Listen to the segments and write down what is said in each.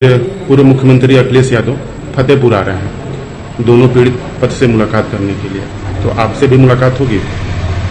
पूर्व मुख्यमंत्री अखिलेश यादव फतेहपुर आ रहे हैं दोनों पीड़ित पक्ष से मुलाकात करने के लिए, तो आपसे भी मुलाकात होगी?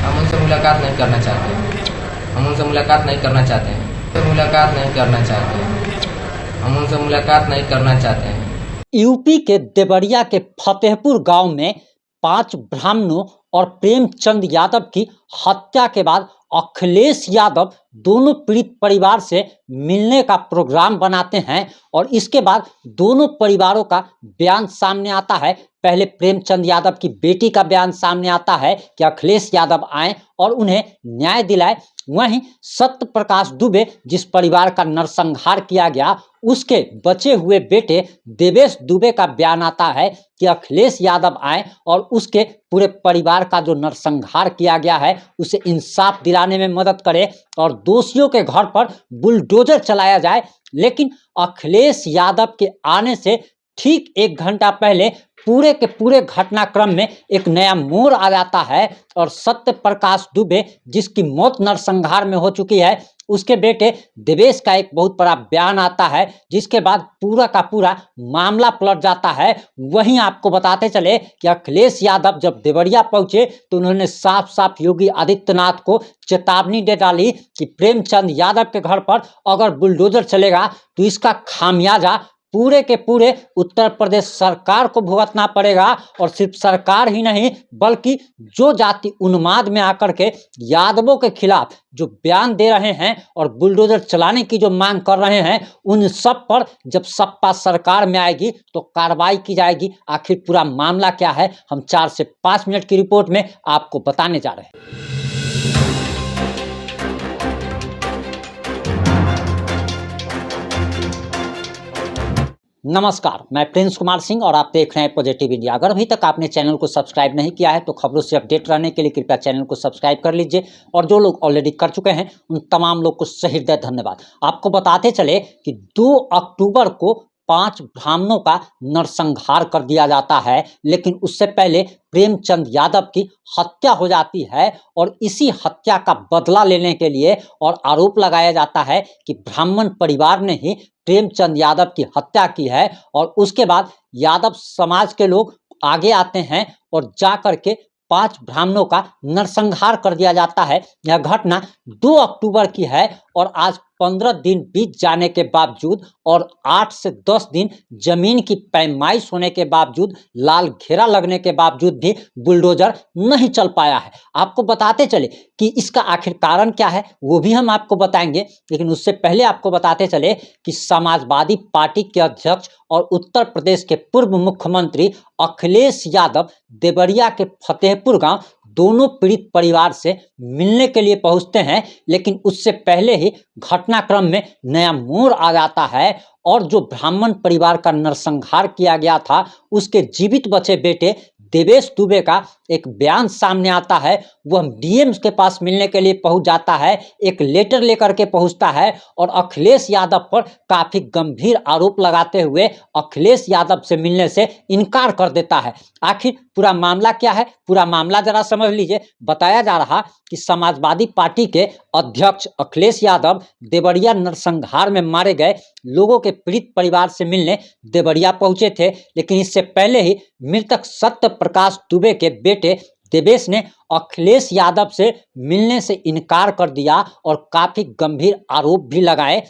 हम उनसे मुलाकात नहीं करना चाहते हैं। हम उनसे मुलाकात नहीं करना चाहते हैं। मुलाकात नहीं करना चाहते हैं। हम उनसे मुलाकात नहीं करना चाहते हैं। यूपी के देवरिया के फतेहपुर गांव में 5 ब्राह्मणों और प्रेमचंद यादव की हत्या के बाद अखिलेश यादव दोनों पीड़ित परिवार से मिलने का प्रोग्राम बनाते हैं और इसके बाद दोनों परिवारों का बयान सामने आता है। पहले प्रेमचंद यादव की बेटी का बयान सामने आता है कि अखिलेश यादव आए और उन्हें न्याय दिलाए। वहीं सत्य प्रकाश दुबे, जिस परिवार का नरसंहार किया गया, उसके बचे हुए बेटे देवेश दुबे का बयान आता है कि अखिलेश यादव आए और उसके पूरे परिवार का जो नरसंहार किया गया है उसे इंसाफ दिलाने में मदद करे और दोषियों के घर पर बुलडोजर चलाया जाए। लेकिन अखिलेश यादव के आने से ठीक 1 घंटा पहले पूरे के पूरे घटनाक्रम में एक नया मोड़ आ जाता है और सत्य प्रकाश दुबे, जिसकी मौत नरसंहार में हो चुकी है, उसके बेटे देवेश का एक बहुत बड़ा बयान आता है, जिसके बाद पूरा का पूरा मामला पलट जाता है। वहीं आपको बताते चले कि अखिलेश यादव जब देवरिया पहुंचे तो उन्होंने साफ साफ योगी आदित्यनाथ को चेतावनी दे डाली कि प्रेमचंद यादव के घर पर अगर बुलडोजर चलेगा तो इसका खामियाजा पूरे के पूरे उत्तर प्रदेश सरकार को भुगतना पड़ेगा। और सिर्फ सरकार ही नहीं बल्कि जो जाति उन्माद में आकर के यादवों के खिलाफ जो बयान दे रहे हैं और बुलडोजर चलाने की जो मांग कर रहे हैं, उन सब पर जब सपा सरकार में आएगी तो कार्रवाई की जाएगी। आखिर पूरा मामला क्या है, हम 4 से 5 मिनट की रिपोर्ट में आपको बताने जा रहे हैं। नमस्कार, मैं प्रिंस कुमार सिंह और आप देख रहे हैं पॉजिटिव इंडिया। अगर अभी तक आपने चैनल को सब्सक्राइब नहीं किया है तो खबरों से अपडेट रहने के लिए कृपया चैनल को सब्सक्राइब कर लीजिए और जो लोग ऑलरेडी कर चुके हैं उन तमाम लोग को सहृदय धन्यवाद। आपको बताते चले कि 2 अक्टूबर को 5 ब्राह्मणों का नरसंहार कर दिया जाता है, लेकिन उससे पहले प्रेमचंद यादव की हत्या हो जाती है और इसी हत्या का बदला लेने के लिए और आरोप लगाया जाता है कि ब्राह्मण परिवार ने ही प्रेमचंद यादव की हत्या की है। और उसके बाद यादव समाज के लोग आगे आते हैं और जा करके 5 ब्राह्मणों का नरसंहार कर दिया जाता है। यह घटना 2 अक्टूबर की है और आज 15 दिन बीत जाने के बावजूद और 8 से 10 दिन जमीन की पैमाइश होने के बावजूद, लाल घेरा लगने के बावजूद भी बुलडोजर नहीं चल पाया है। आपको बताते चले कि इसका आखिर कारण क्या है वो भी हम आपको बताएंगे, लेकिन उससे पहले आपको बताते चले कि समाजवादी पार्टी के अध्यक्ष और उत्तर प्रदेश के पूर्व मुख्यमंत्री अखिलेश यादव देवरिया के फतेहपुर गांव दोनों पीड़ित परिवार से मिलने के लिए पहुंचते हैं। लेकिन उससे पहले ही घटनाक्रम में नया मोड़ आ जाता है और जो ब्राह्मण परिवार का नरसंहार किया गया था उसके जीवित बचे बेटे देवेश दुबे का एक बयान सामने आता है। वह डीएम के पास मिलने के लिए पहुंच जाता है, एक लेटर लेकर के पहुंचता है और अखिलेश यादव पर काफी गंभीर आरोप लगाते हुए अखिलेश यादव से मिलने से इनकार कर देता है। आखिर पूरा मामला क्या है, पूरा मामला जरा समझ लीजिए। बताया जा रहा कि समाजवादी पार्टी के अध्यक्ष अखिलेश यादव देवरिया नरसंहार में मारे गए लोगों के पीड़ित परिवार से मिलने देवरिया पहुंचे थे, लेकिन इससे पहले ही मृतक सत्य प्रकाश दुबे के बेटे देवेश ने अखिलेश यादव से मिलने से इनकार कर दिया और काफी गंभीर आरोप भी लगाए।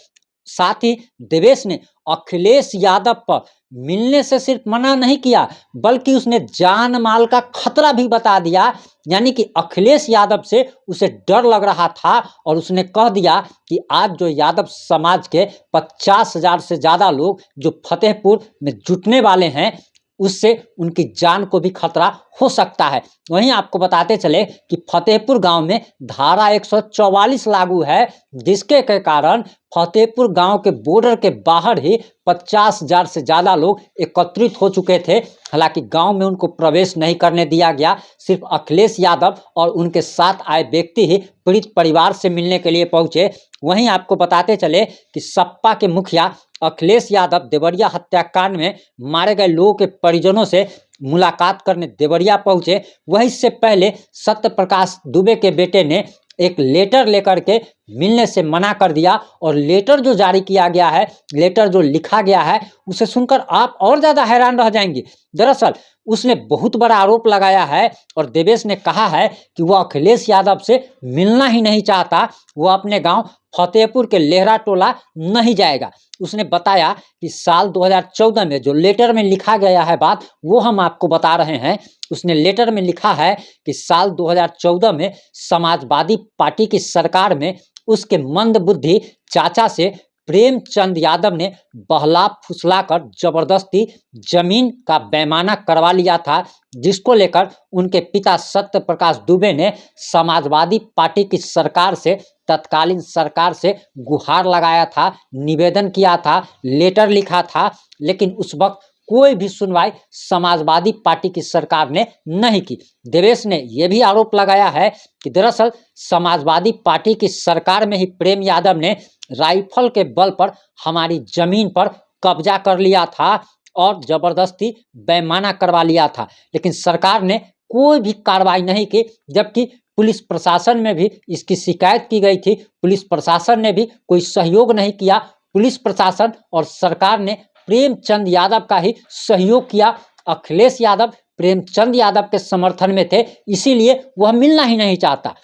साथ ही देवेश ने अखिलेश यादव पर मिलने से सिर्फ मना नहीं किया बल्कि उसने जान माल का खतरा भी बता दिया। यानी कि अखिलेश यादव से उसे डर लग रहा था और उसने कह दिया कि आज जो यादव समाज के 50,000 से ज़्यादा लोग जो फतेहपुर में जुटने वाले हैं उससे उनकी जान को भी खतरा हो सकता है। वहीं आपको बताते चले कि फतेहपुर गांव में धारा 144 लागू है, जिसके के कारण फतेहपुर गांव के बॉर्डर के बाहर ही 50,000 से ज़्यादा लोग एकत्रित हो चुके थे। हालांकि गांव में उनको प्रवेश नहीं करने दिया गया, सिर्फ अखिलेश यादव और उनके साथ आए व्यक्ति ही पीड़ित परिवार से मिलने के लिए पहुंचे। वहीं आपको बताते चले कि सपा के मुखिया अखिलेश यादव देवरिया हत्याकांड में मारे गए लोगों के परिजनों से मुलाकात करने देवरिया पहुंचे। वहीं इससे पहले सत्य प्रकाश दुबे के बेटे ने एक लेटर लेकर के मिलने से मना कर दिया। और लेटर जो जारी किया गया है, लेटर जो लिखा गया है, उसे सुनकर आप और ज़्यादा हैरान रह जाएंगे। दरअसल उसने बहुत बड़ा आरोप लगाया है और देवेश ने कहा है कि वह अखिलेश यादव से मिलना ही नहीं चाहता, वह अपने गांव फतेहपुर के लेहरा टोला नहीं जाएगा। उसने बताया कि साल 2014 में जो लेटर में लिखा गया है बात, वो हम आपको बता रहे हैं। उसने लेटर में लिखा है कि साल 2014 में समाजवादी पार्टी की सरकार में उसके मंदबुद्धि चाचा से प्रेमचंद यादव ने बहला फुसलाकर जबरदस्ती जमीन का पैमाना करवा लिया था, जिसको लेकर उनके पिता सत्य प्रकाश दुबे ने समाजवादी पार्टी की सरकार से, तत्कालीन सरकार से गुहार लगाया था, निवेदन किया था, लेटर लिखा था, लेकिन उस वक्त कोई भी सुनवाई समाजवादी पार्टी की सरकार ने नहीं की। देवेश ने यह भी आरोप लगाया है कि दरअसल समाजवादी पार्टी की सरकार में ही प्रेम यादव ने राइफल के बल पर हमारी जमीन पर कब्जा कर लिया था और जबरदस्ती पैमाना करवा लिया था, लेकिन सरकार ने कोई भी कार्रवाई नहीं की। जबकि पुलिस प्रशासन में भी इसकी शिकायत की गई थी, पुलिस प्रशासन ने भी कोई सहयोग नहीं किया। पुलिस प्रशासन और सरकार ने प्रेमचंद यादव का ही सहयोग किया। अखिलेश यादव प्रेमचंद यादव के समर्थन में थे, इसीलिए वह मिलना ही नहीं चाहता।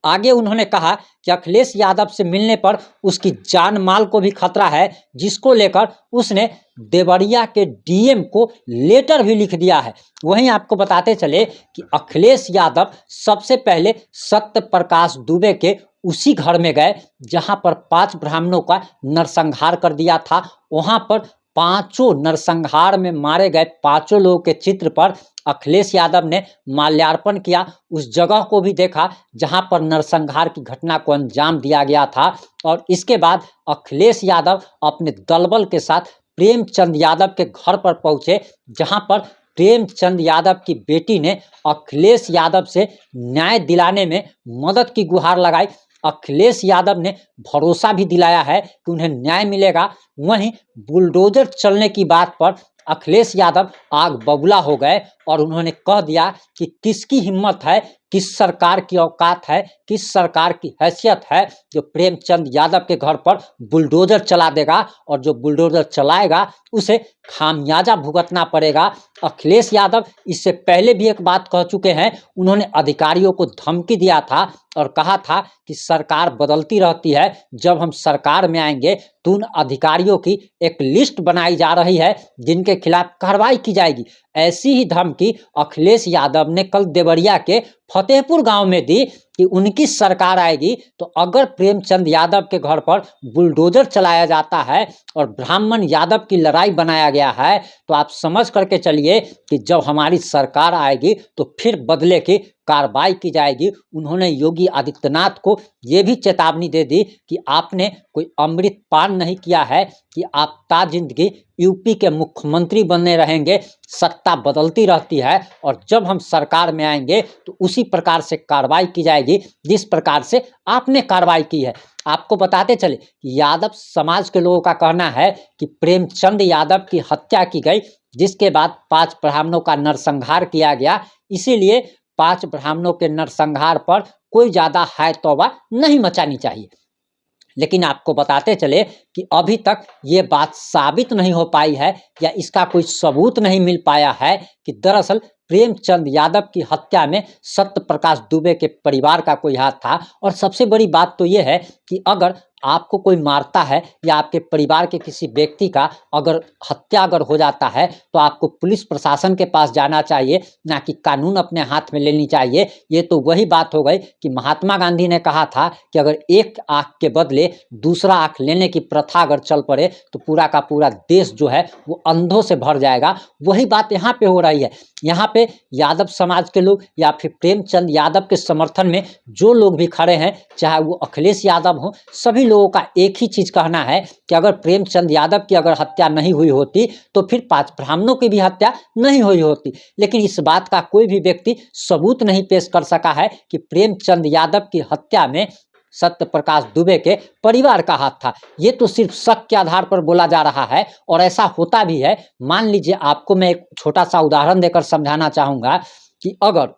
आगे उन्होंने कहा कि अखिलेश यादव से मिलने पर उसकी जान माल को भी खतरा है, जिसको लेकर उसने देवरिया के डीएम को लेटर भी लिख दिया है। वहीं आपको बताते चले कि अखिलेश यादव सबसे पहले सत्य प्रकाश दुबे के उसी घर में गए जहां पर 5 ब्राह्मणों का नरसंहार कर दिया था। वहां पर 5 नरसंहार में मारे गए 5 लोगों के चित्र पर अखिलेश यादव ने माल्यार्पण किया। उस जगह को भी देखा जहां पर नरसंहार की घटना को अंजाम दिया गया था। और इसके बाद अखिलेश यादव अपने दलबल के साथ प्रेमचंद यादव के घर पर पहुंचे, जहां पर प्रेमचंद यादव की बेटी ने अखिलेश यादव से न्याय दिलाने में मदद की गुहार लगाई। अखिलेश यादव ने भरोसा भी दिलाया है कि उन्हें न्याय मिलेगा। वहीं बुलडोजर चलने की बात पर अखिलेश यादव आग बबूला हो गए और उन्होंने कह दिया कि किसकी हिम्मत है, किस सरकार की औकात है, किस सरकार की हैसियत है जो प्रेमचंद यादव के घर पर बुलडोजर चला देगा, और जो बुलडोजर चलाएगा उसे खामियाजा भुगतना पड़ेगा। अखिलेश यादव इससे पहले भी एक बात कह चुके हैं। उन्होंने अधिकारियों को धमकी दिया था और कहा था कि सरकार बदलती रहती है, जब हम सरकार में आएंगे तो उन अधिकारियों की एक लिस्ट बनाई जा रही है जिनके खिलाफ कार्रवाई की जाएगी। ऐसी ही धमकी अखिलेश यादव ने कल देवरिया के फतेहपुर गांव में दी कि उनकी सरकार आएगी तो अगर प्रेमचंद यादव के घर पर बुलडोजर चलाया जाता है और ब्राह्मण यादव की लड़ाई बनाया गया है, तो आप समझ करके चलिए कि जब हमारी सरकार आएगी तो फिर बदले की कार्रवाई की जाएगी। उन्होंने योगी आदित्यनाथ को ये भी चेतावनी दे दी कि आपने कोई अमृत पान नहीं किया है कि आप ताजिंदगी यूपी के मुख्यमंत्री बने रहेंगे। सत्ता बदलती रहती है और जब हम सरकार में आएंगे तो उसी प्रकार से कार्रवाई की जाएगी जिस प्रकार से आपने कार्रवाई की है। आपको बताते चले कि यादव समाज के लोगों का कहना है कि प्रेमचंद यादव की हत्या की गई, जिसके बाद 5 ब्राह्मणों का नरसंहार किया गया। इसीलिए 5 ब्राह्मणों के नरसंहार पर कोई ज़्यादा हाय तौबा नहीं मचानी चाहिए। लेकिन आपको बताते चले कि अभी तक ये बात साबित नहीं हो पाई है या इसका कोई सबूत नहीं मिल पाया है कि दरअसल प्रेमचंद यादव की हत्या में सत्य प्रकाश दुबे के परिवार का कोई हाथ था। और सबसे बड़ी बात तो ये है कि अगर आपको कोई मारता है या आपके परिवार के किसी व्यक्ति का अगर हत्या अगर हो जाता है तो आपको पुलिस प्रशासन के पास जाना चाहिए, ना कि कानून अपने हाथ में लेनी चाहिए। ये तो वही बात हो गई कि महात्मा गांधी ने कहा था कि अगर एक आंख के बदले दूसरा आंख लेने की प्रथा अगर चल पड़े तो पूरा का पूरा देश जो है वो अंधों से भर जाएगा। वही बात यहाँ पे हो रही है। यहाँ पे यादव समाज के लोग या फिर प्रेमचंद यादव के समर्थन में जो लोग भी खड़े हैं, चाहे वो अखिलेश यादव हो, सभी लोगों का एक ही चीज कहना है कि अगर प्रेमचंद यादव की अगर हत्या नहीं हुई होती तो फिर 5 ब्राह्मणों की भी हत्या नहीं हुई होती। लेकिन इस बात का कोई भी व्यक्ति सबूत नहीं पेश कर सका है कि प्रेमचंद यादव की हत्या में सत्य प्रकाश दुबे के परिवार का हाथ था। ये तो सिर्फ शक के आधार पर बोला जा रहा है और ऐसा होता भी है। मान लीजिए, आपको मैं एक छोटा सा उदाहरण देकर समझाना चाहूँगा कि अगर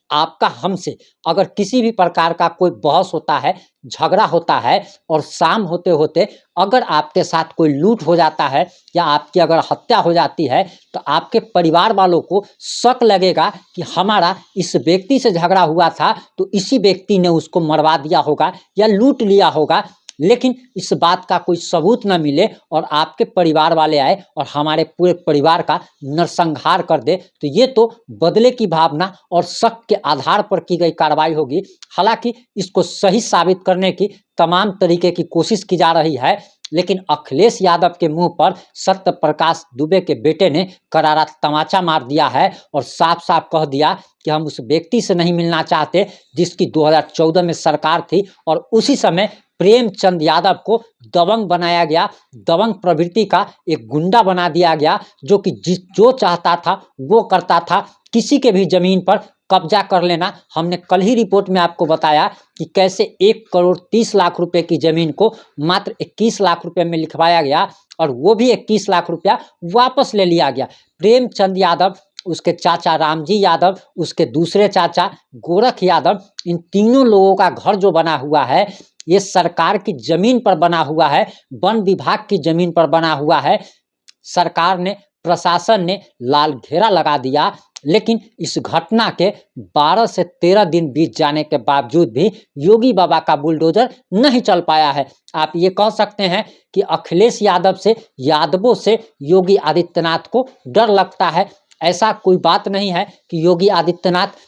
आपका हमसे अगर किसी भी प्रकार का कोई बहस होता है, झगड़ा होता है और शाम होते होते अगर आपके साथ कोई लूट हो जाता है या आपकी अगर हत्या हो जाती है, तो आपके परिवार वालों को शक लगेगा कि हमारा इस व्यक्ति से झगड़ा हुआ था तो इसी व्यक्ति ने उसको मरवा दिया होगा या लूट लिया होगा, लेकिन इस बात का कोई सबूत न मिले और आपके परिवार वाले आए और हमारे पूरे परिवार का नरसंहार कर दे, तो ये तो बदले की भावना और शक के आधार पर की गई कार्रवाई होगी। हालांकि इसको सही साबित करने की तमाम तरीके की कोशिश की जा रही है, लेकिन अखिलेश यादव के मुंह पर सत्य प्रकाश दुबे के बेटे ने करारा तमाचा मार दिया है और साफ साफ कह दिया कि हम उस व्यक्ति से नहीं मिलना चाहते जिसकी 2014 में सरकार थी और उसी समय प्रेमचंद यादव को दबंग बनाया गया, दबंग प्रवृत्ति का एक गुंडा बना दिया गया, जो कि जो चाहता था वो करता था, किसी के भी जमीन पर कब्जा कर लेना। हमने कल ही रिपोर्ट में आपको बताया कि कैसे 1,30,00,000 रुपए की जमीन को मात्र 21 लाख रुपए में लिखवाया गया और वो भी 21 लाख रुपया वापस ले लिया गया। प्रेमचंद यादव, उसके चाचा रामजी यादव, उसके दूसरे चाचा गोरख यादव, इन तीनों लोगों का घर जो बना हुआ है ये सरकार की जमीन पर बना हुआ है, वन विभाग की जमीन पर बना हुआ है। सरकार ने, प्रशासन ने लाल घेरा लगा दिया, लेकिन इस घटना के 12 से 13 दिन बीत जाने के बावजूद भी योगी बाबा का बुलडोजर नहीं चल पाया है। आप ये कह सकते हैं कि अखिलेश यादव से, यादवों से योगी आदित्यनाथ को डर लगता है। ऐसा कोई बात नहीं है कि योगी आदित्यनाथ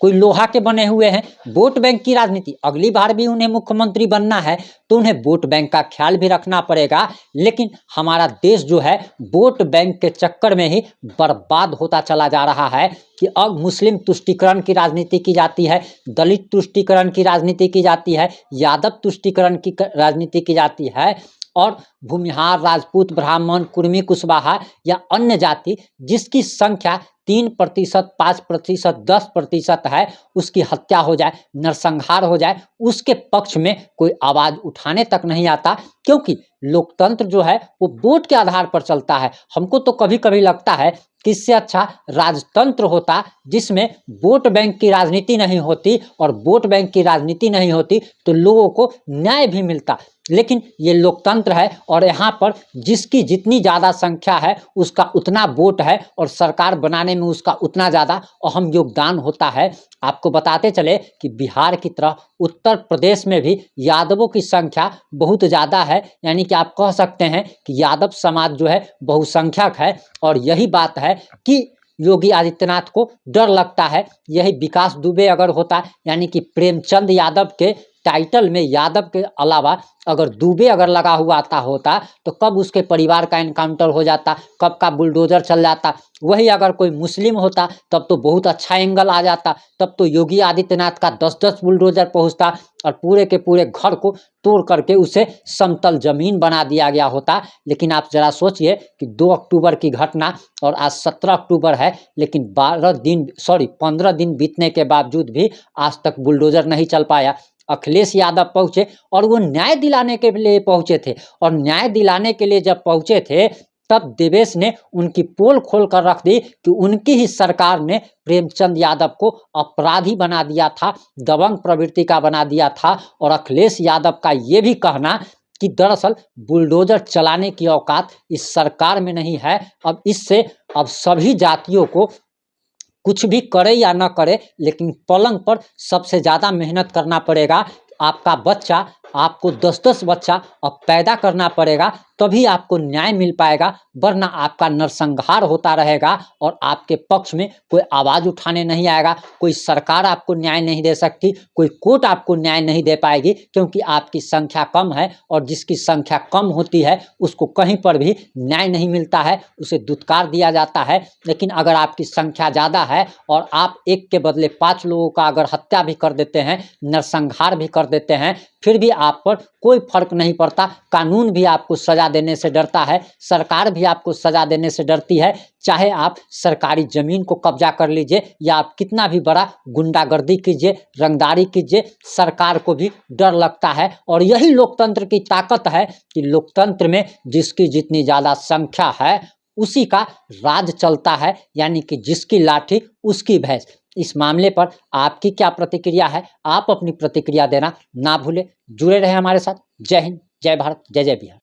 कोई लोहा के बने हुए हैं। वोट बैंक की राजनीति, अगली बार भी उन्हें मुख्यमंत्री बनना है तो उन्हें वोट बैंक का ख्याल भी रखना पड़ेगा, लेकिन हमारा देश जो है वोट बैंक के चक्कर में ही बर्बाद होता चला जा रहा है कि अब मुस्लिम तुष्टीकरण की राजनीति की जाती है, दलित तुष्टीकरण की राजनीति की जाती है, यादव तुष्टीकरण की राजनीति की जाती है और भूमिहार, राजपूत, ब्राह्मण, कुर्मी, कुशवाहा या अन्य जाति जिसकी संख्या 3%, 5%, 10% है, उसकी हत्या हो जाए, नरसंहार हो जाए, उसके पक्ष में कोई आवाज उठाने तक नहीं आता, क्योंकि लोकतंत्र जो है वो वोट के आधार पर चलता है। हमको तो कभी कभी लगता है कि इससे अच्छा राजतंत्र होता जिसमें वोट बैंक की राजनीति नहीं होती, और वोट बैंक की राजनीति नहीं होती तो लोगों को न्याय भी मिलता। लेकिन ये लोकतंत्र है और यहाँ पर जिसकी जितनी ज़्यादा संख्या है उसका उतना वोट है और सरकार बनाने में उसका उतना ज़्यादा अहम योगदान होता है। आपको बताते चले कि बिहार की तरह उत्तर प्रदेश में भी यादवों की संख्या बहुत ज़्यादा है, यानी कि आप कह सकते हैं कि यादव समाज जो है बहुसंख्यक है। और यही बात है कि योगी आदित्यनाथ को डर लगता है। यही विकास दुबे अगर होता, यानी कि प्रेमचंद यादव के टाइटल में यादव के अलावा अगर दुबे अगर लगा हुआ होता तो कब उसके परिवार का एनकाउंटर हो जाता, कब का बुलडोजर चल जाता। वही अगर कोई मुस्लिम होता तब तो बहुत अच्छा एंगल आ जाता, तब तो योगी आदित्यनाथ का 10-10 बुलडोजर पहुंचता और पूरे के पूरे घर को तोड़ करके उसे समतल जमीन बना दिया गया होता। लेकिन आप जरा सोचिए कि 2 अक्टूबर की घटना और आज 17 अक्टूबर है, लेकिन 15 दिन बीतने के बावजूद भी आज तक बुलडोजर नहीं चल पाया। अखिलेश यादव पहुंचे और वो न्याय दिलाने के लिए पहुंचे थे, और न्याय दिलाने के लिए जब पहुंचे थे तब देवेश ने उनकी पोल खोल कर रख दी कि उनकी ही सरकार ने प्रेमचंद यादव को अपराधी बना दिया था, दबंग प्रवृत्ति का बना दिया था। और अखिलेश यादव का ये भी कहना कि दरअसल बुलडोजर चलाने की औकात इस सरकार में नहीं है। अब इससे अब सभी जातियों को कुछ भी करे या ना करे, लेकिन पलंग पर सबसे ज़्यादा मेहनत करना पड़ेगा। आपका बच्चा, आपको 10-10 बच्चा अब पैदा करना पड़ेगा, तभी आपको न्याय मिल पाएगा, वरना आपका नरसंहार होता रहेगा और आपके पक्ष में कोई आवाज़ उठाने नहीं आएगा। कोई सरकार आपको न्याय नहीं दे सकती, कोई कोर्ट आपको न्याय नहीं दे पाएगी, क्योंकि आपकी संख्या कम है और जिसकी संख्या कम होती है उसको कहीं पर भी न्याय नहीं मिलता है, उसे दुत्कार दिया जाता है। लेकिन अगर आपकी संख्या ज़्यादा है और आप एक के बदले 5 लोगों का अगर हत्या भी कर देते हैं, नरसंहार भी कर देते हैं, फिर भी आप पर कोई फर्क नहीं पड़ता। कानून भी आपको सजा देने से डरता है, सरकार भी आपको सजा देने से डरती है। चाहे आप सरकारी जमीन को कब्जा कर लीजिए या आप कितना भी बड़ा गुंडागर्दी कीजिए, रंगदारी कीजिए, सरकार को भी डर लगता है। और यही लोकतंत्र की ताकत है कि लोकतंत्र में जिसकी जितनी ज़्यादा संख्या है उसी का राज चलता है, यानी कि जिसकी लाठी उसकी भैंस। इस मामले पर आपकी क्या प्रतिक्रिया है, आप अपनी प्रतिक्रिया देना ना भूलें। जुड़े रहें हमारे साथ। जय हिंद, जय भारत, जय जय बिहार।